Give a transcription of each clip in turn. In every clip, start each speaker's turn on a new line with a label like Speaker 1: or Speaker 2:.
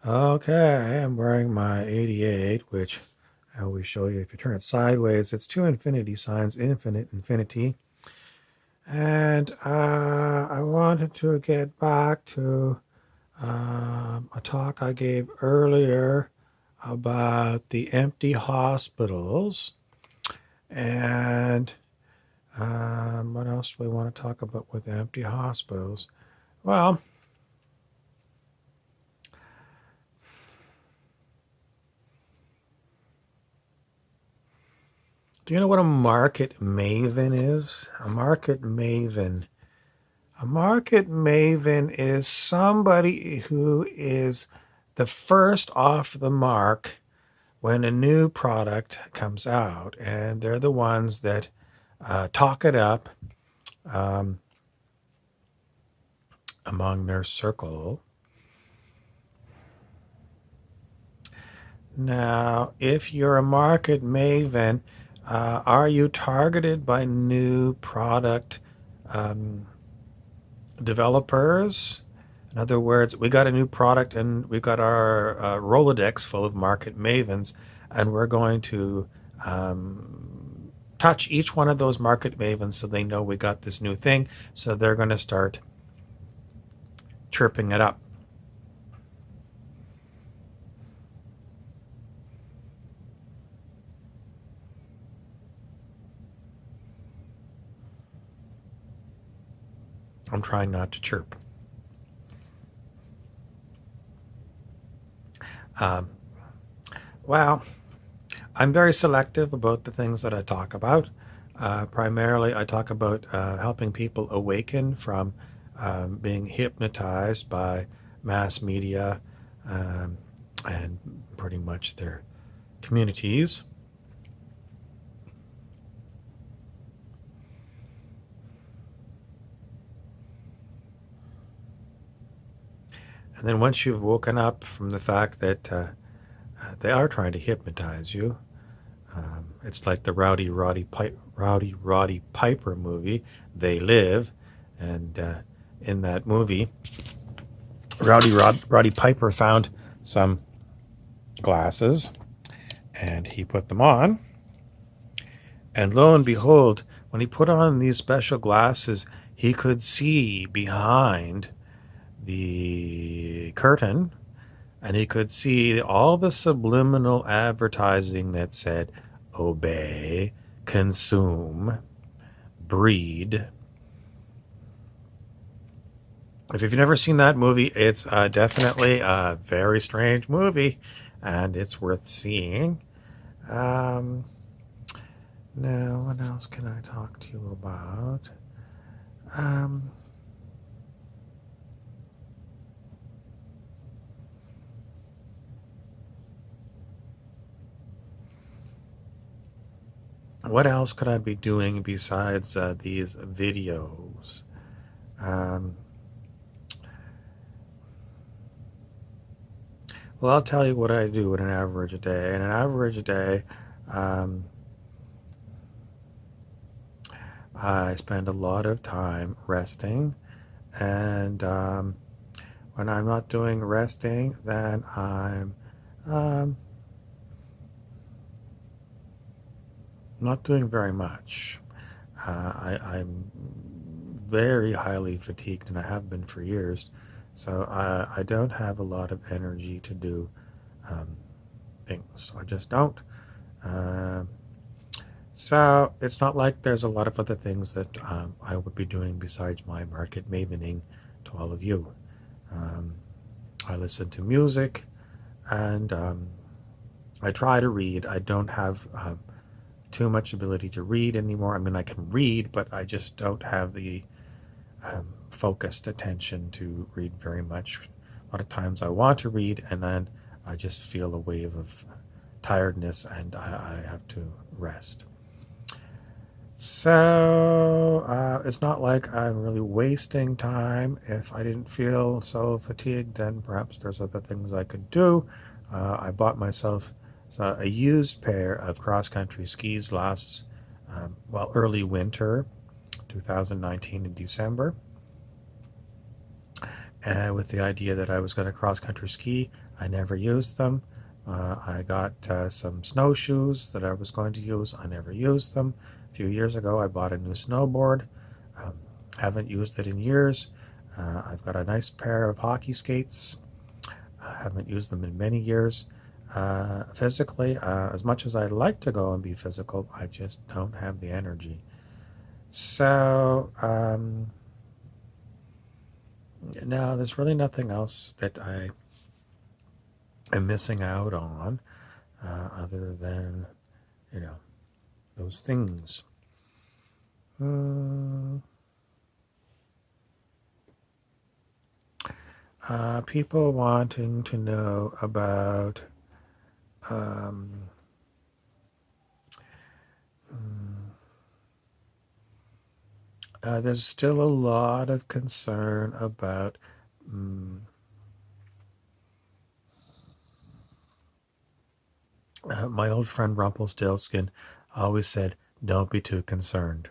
Speaker 1: Okay, I'm wearing my 88, which I always show you. If you turn it sideways, it's two infinity signs, infinite, infinity. And I wanted to get back to a talk I gave earlier about the empty hospitals. And what else do we want to talk about with empty hospitals? Well, do you know what a market maven is? A market maven. A market maven is somebody who is the first off the mark when a new product comes out, and they're the ones that talk it up among their circle. Now, if you're a market maven, are you targeted by new product developers? In other words, we got a new product and we've got our Rolodex full of market mavens, and we're going to touch each one of those market mavens so they know we got this new thing. So they're going to start chirping it up. I'm trying not to chirp. Well, I'm very selective about the things that I talk about. Primarily, I talk about helping people awaken from being hypnotized by mass media and pretty much their communities. And then once you've woken up from the fact that they are trying to hypnotize you, it's like the Rowdy Roddy Piper movie, They Live. And in that movie, Roddy Piper found some glasses and he put them on. And lo and behold, when he put on these special glasses, he could see behind the curtain, and he could see all the subliminal advertising that said, obey, consume, breed. If you've never seen that movie, it's definitely a very strange movie, and it's worth seeing. Now, what else can I talk to you about? What else could I be doing besides these videos? Well, I'll tell you what I do in an average day. In an average day, I spend a lot of time resting, and when I'm not doing resting, then I'm not doing very much. I'm very highly fatigued, and I have been for years, so I don't have a lot of energy to do things. I just don't. So it's not like there's a lot of other things that I would be doing besides my market mavening to all of you. I listen to music, and I try to read. I don't have too much ability to read anymore. I mean, I can read, but I just don't have the focused attention to read very much. A lot of times I want to read, and then I just feel a wave of tiredness, and I have to rest. So it's not like I'm really wasting time. If I didn't feel so fatigued, then perhaps there's other things I could do. I bought myself a used pair of cross-country skis last, early winter, 2019 in December. with the idea that I was going to cross country ski. I never used them. I got some snowshoes that I was going to use. I never used them. A few years ago, I bought a new snowboard. Um, haven't used it in years. I've got a nice pair of hockey skates. I haven't used them in many years. Physically, as much as I'd like to go and be physical, I just don't have the energy. So, no, there's really nothing else that I am missing out on other than, you know, those things. Hmm. People wanting to know about um, there's still a lot of concern about my old friend Rumpelstiltskin always said, don't be too concerned.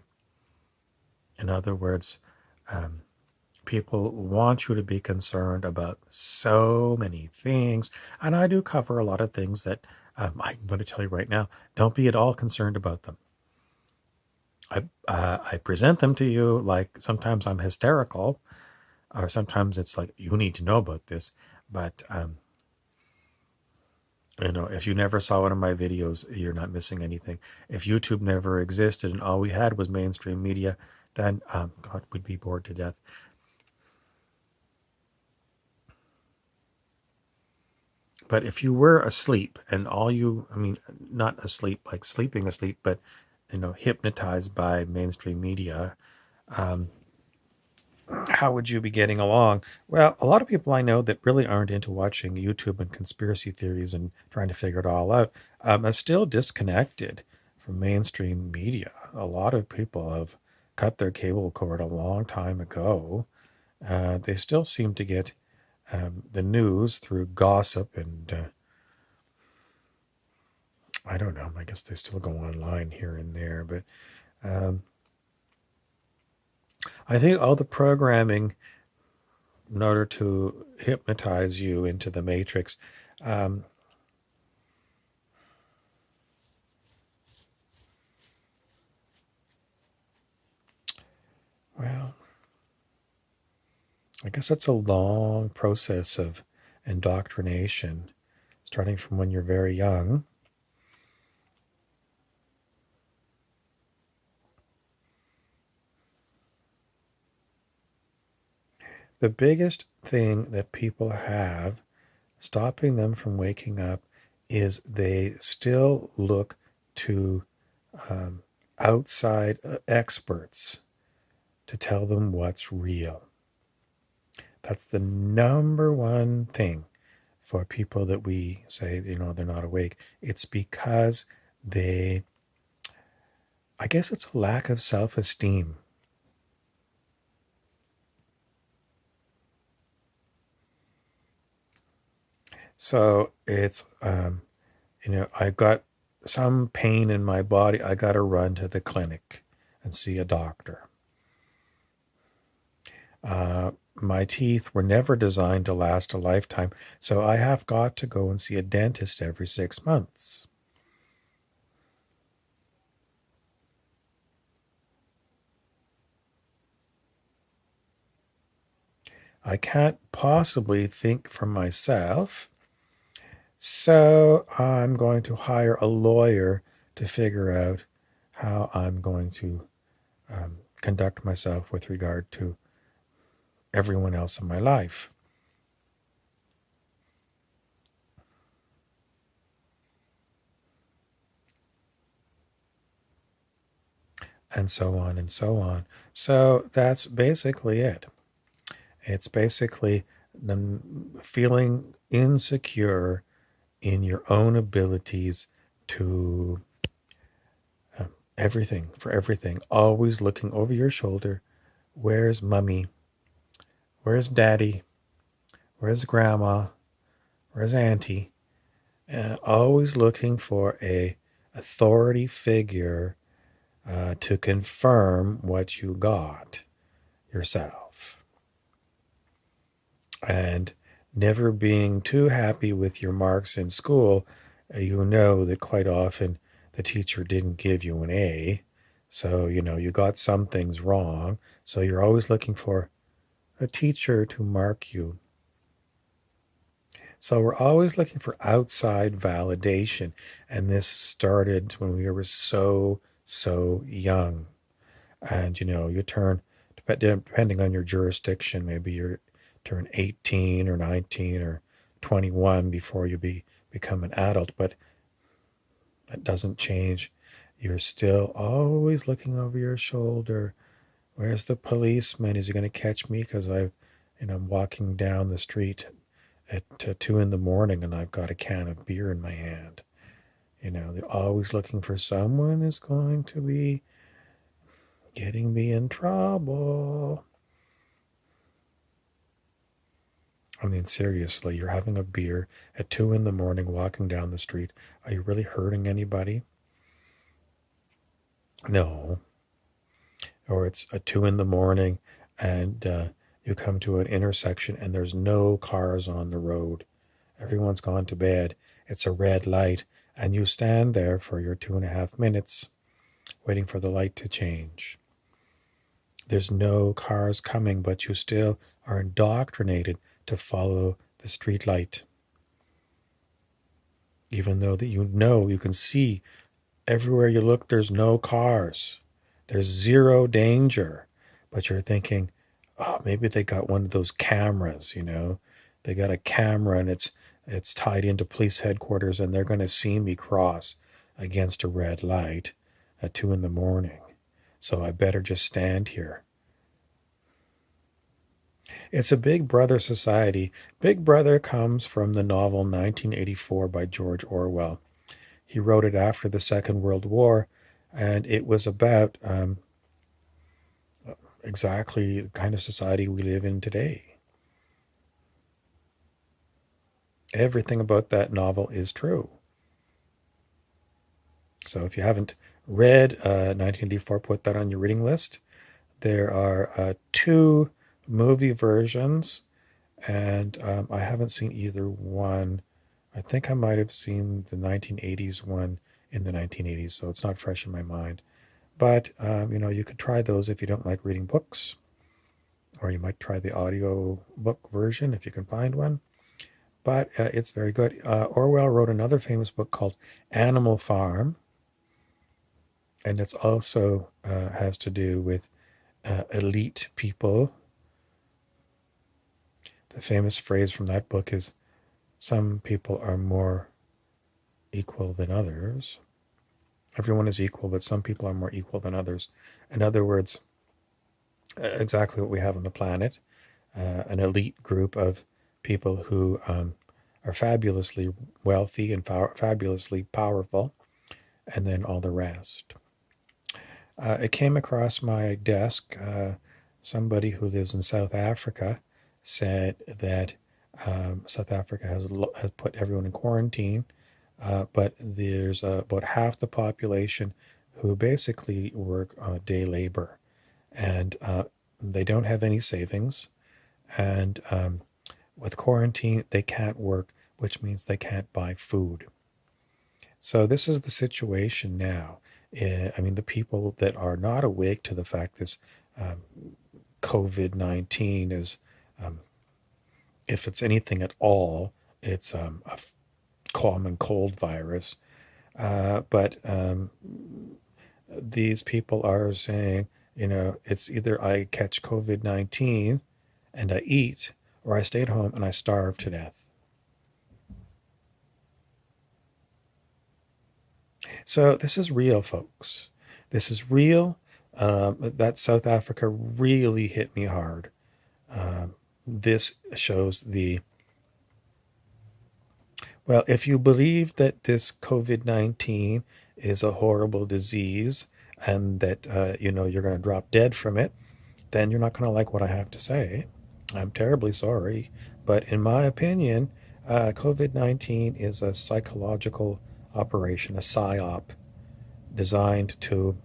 Speaker 1: In other words, people want you to be concerned about so many things. And I do cover a lot of things that I'm going to tell you right now, don't be at all concerned about them. I present them to you like sometimes I'm hysterical, or sometimes it's like, you need to know about this. But, if you never saw one of my videos, you're not missing anything. If YouTube never existed and all we had was mainstream media, then God, we'd be bored to death. But if you were asleep and not asleep, like sleeping asleep, but, hypnotized by mainstream media, how would you be getting along? Well, a lot of people I know that really aren't into watching YouTube and conspiracy theories and trying to figure it all out are still disconnected from mainstream media. A lot of people have cut their cable cord a long time ago. They still seem to get the news through gossip and I don't know. I guess they still go online here and there, but I think all the programming in order to hypnotize you into the matrix. Um, well, I guess it's a long process of indoctrination, starting from when you're very young. The biggest thing that people have stopping them from waking up is they still look to outside experts to tell them what's real. That's the number one thing for people that we say, they're not awake. It's because I guess it's a lack of self-esteem. So it's, I've got some pain in my body. I got to run to the clinic and see a doctor. My teeth were never designed to last a lifetime, so I have got to go and see a dentist every 6 months. I can't possibly think for myself, so I'm going to hire a lawyer to figure out how I'm going to conduct myself with regard to everyone else in my life. And so on and so on. So that's basically it. It's basically feeling insecure in your own abilities to everything, always looking over your shoulder. Where's mommy? Where's daddy? Where's grandma? Where's auntie? Always looking for a authority figure to confirm what you got yourself. And never being too happy with your marks in school, you know that quite often the teacher didn't give you an A. So, you got some things wrong. So you're always looking for a teacher to mark you. So we're always looking for outside validation. And this started when we were so young. And, you turn, depending on your jurisdiction, maybe you turn 18 or 19 or 21 before you become an adult. But that doesn't change. You're still always looking over your shoulder. Where's the policeman? Is he going to catch me? Because I'm walking down the street at 2 in the morning and I've got a can of beer in my hand. They're always looking for someone is going to be getting me in trouble. I mean, seriously, you're having a beer at 2 in the morning walking down the street. Are you really hurting anybody? No. Or it's at 2 in the morning and you come to an intersection and there's no cars on the road. Everyone's gone to bed. It's a red light, and you stand there for your 2.5 minutes waiting for the light to change. There's no cars coming, but you still are indoctrinated to follow the street light. Even though that you can see everywhere you look, there's no cars. There's zero danger. But you're thinking, oh, maybe they got one of those cameras, They got a camera and it's tied into police headquarters and they're going to see me cross against a red light at 2 in the morning. So I better just stand here. It's a Big Brother society. Big Brother comes from the novel 1984 by George Orwell. He wrote it after the Second World War, and it was about exactly the kind of society we live in today. Everything about that novel is true. So if you haven't read 1984, put that on your reading list. There are 2 movie versions, and I haven't seen either one. I think I might have seen the 1980s one in the 1980s, so it's not fresh in my mind. But, you could try those if you don't like reading books, or you might try the audio book version if you can find one. But it's very good. Orwell wrote another famous book called Animal Farm, and it's also has to do with elite people. The famous phrase from that book is, some people are more equal than others. Everyone is equal, but some people are more equal than others. In other words, exactly what we have on the planet, an elite group of people who are fabulously wealthy and fabulously powerful, and then all the rest. It came across my desk. Somebody who lives in South Africa said that South Africa has put everyone in quarantine, but there's about half the population who basically work day labor, and they don't have any savings, and with quarantine they can't work, which means they can't buy food. So this is the situation now. I mean, the people that are not awake to the fact this um, COVID-19 is, if it's anything at all, it's a common cold virus. But these people are saying, it's either I catch COVID-19 and I eat, or I stay at home and I starve to death. So this is real, folks. This is real. That South Africa really hit me hard. This shows well, if you believe that this COVID-19 is a horrible disease and that, you're going to drop dead from it, then you're not going to like what I have to say. I'm terribly sorry. But in my opinion, COVID-19 is a psychological operation, a psyop, designed to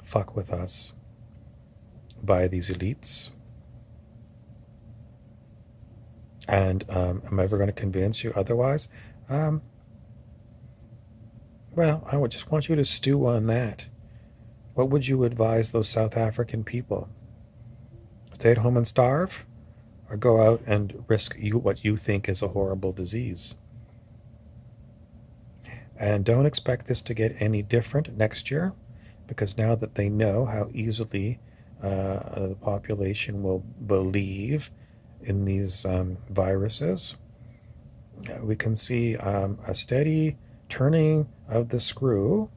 Speaker 1: fuck with us by these elites. And am I ever going to convince you otherwise? Um, well, I would just want you to stew on that. What would you advise those South African people? Stay at home and starve? Or go out and risk what you think is a horrible disease? And don't expect this to get any different next year, because now that they know how easily the population will believe in these viruses, we can see a steady turning of the screw,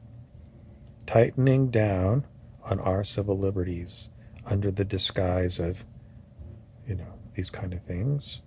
Speaker 1: tightening down on our civil liberties under the disguise of, these kind of things.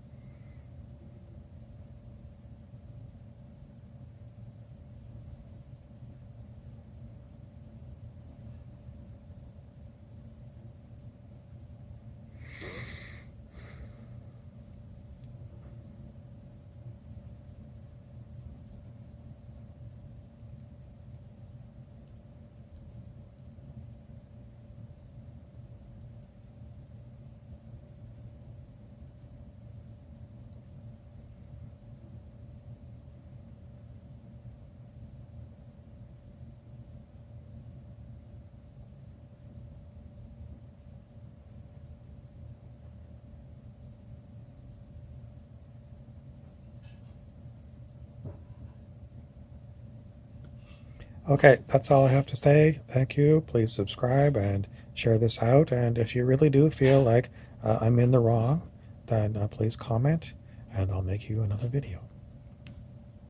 Speaker 1: Okay, that's all I have to say. Thank you. Please subscribe and share this out. And if you really do feel like I'm in the wrong, then please comment and I'll make you another video.